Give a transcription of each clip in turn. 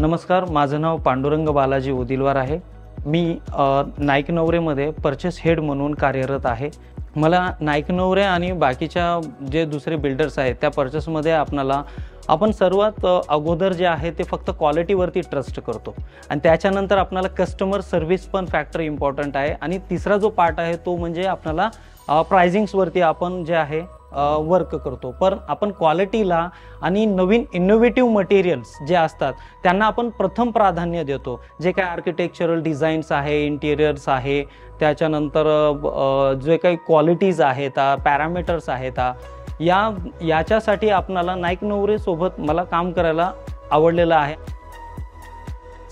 नमस्कार, माझं नाव पांडुरंग बालाजी उदिलवार आहे। मी नाईक नवरेमध्ये परचेस हेड म्हणून कार्यरत आहे। मला नाईक नवरे आणि बाकीच्या जे दुसरे बिल्डर्स आहेत त्या परचेसमध्ये आपण सर्वात अगोदर जे आहे ते फक्त क्वालिटीवरती ट्रस्ट करतो आणि त्याच्यानंतर आपल्याला कस्टमर सर्व्हिस पण फॅक्टर इम्पॉर्टंट आहे आणि तिसरा जो पार्ट आहे तो म्हणजे आपल्याला प्राइसिंग्सवरती आपण जे आहे वर्क करतो। पण आपण क्वालिटीला आणि नवीन इनोव्हेटिव्ह मटेरियल्स जे असतात त्यांना आपण प्रथम प्राधान्य देतो। जे काही आर्किटेक्चरल डिझाईन्स आहे, इंटिरियर्स आहे, त्याच्यानंतर जे काही क्वालिटीज आहेत, पॅरामीटर्स आहेत, याच्यासाठी आपल्याला नाईक नवरे सोबत मला काम करायला आवडलेलं आहे।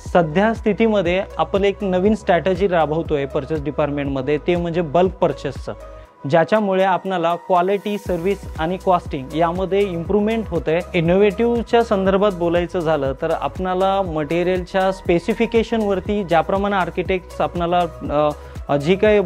सध्या स्थितीमध्ये आपण एक नवीन स्ट्रॅटेजी राबवतोय परचेस डिपार्टमेंटमध्ये, ते म्हणजे बल्क परचेसचं, ज्याच्यामुळे आपल्याला क्वालिटी, सर्व्हिस आणि कॉस्टिंग यामध्ये इम्प्रूव्हमेंट होते। इनोव्हेटिव्हच्या संदर्भात बोलायचं झालं तर आपल्याला मटेरियलच्या स्पेसिफिकेशनवरती ज्याप्रमाणे आर्किटेक्ट्स आपल्याला जी काही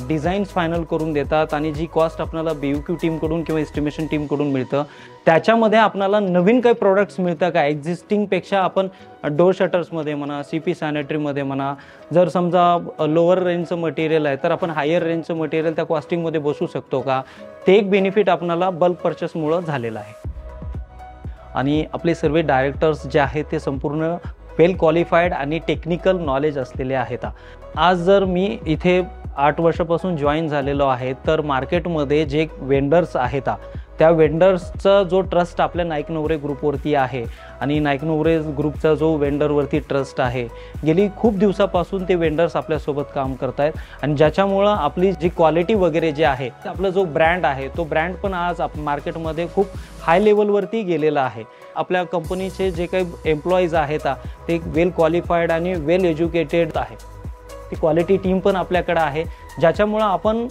डिझाईन्स फायनल करून देतात आणि जी कॉस्ट आपल्याला BOQ टीमकडून किंवा एस्टिमेशन टीमकडून मिळतं, त्याच्यामध्ये आपल्याला नवीन काही प्रोडक्ट्स मिळतं का एक्झिस्टिंगपेक्षा। आपण डोर शटर्समध्ये म्हणा, CP सॅनिटरीमध्ये म्हणा, जर समजा लोअर रेंजचं मटेरियल आहे तर आपण हायर रेंजचं मटेरियल त्या कॉस्टिंगमध्ये बसू शकतो का, ते एक बेनिफिट आपल्याला बल्क परचेसमुळं झालेलं आहे। आणि आपले सर्व डायरेक्टर्स जे आहेत ते संपूर्ण वेल क्वालिफाईड आणि टेक्निकल नॉलेज असलेले आहेत। आज जर मी इथे 8 वर्षापासून जॉईन झालेलो आहे तर मार्केटमध्ये जे वेंडर्स आहेत त्या वेंडर्सचा जो ट्रस्ट आपल्या नाईक नवरे ग्रुपवरती आहे आणि नाईक नवरे ग्रुपचा जो वेंडरवरती ट्रस्ट आहे, गेली खूप दिवसापासून ते वेंडर्स आपल्यासोबत काम करत आहेत आणि ज्याच्यामुळं आपली जी क्वालिटी वगैरे जे आहे, आपला जो ब्रँड आहे तो ब्रँड पण आज मार्केटमध्ये खूप हाय लेवलवरती गेलेला आहे। आपल्या कंपनीचे जे काही एम्प्लॉईज आहेत ते वेल क्वालिफाईड आणि वेल एज्युकेटेड आहे। ती क्वालिटी टीम पण आपल्याकडे आहे, ज्याच्यामुळं आपण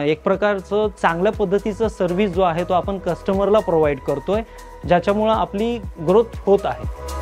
एक प्रकारचं चांगल्या पद्धतीचं सर्व्हिस जो आहे तो आपण कस्टमरला प्रोव्हाइड करतोय, ज्याच्यामुळं आपली ग्रोथ होत आहे।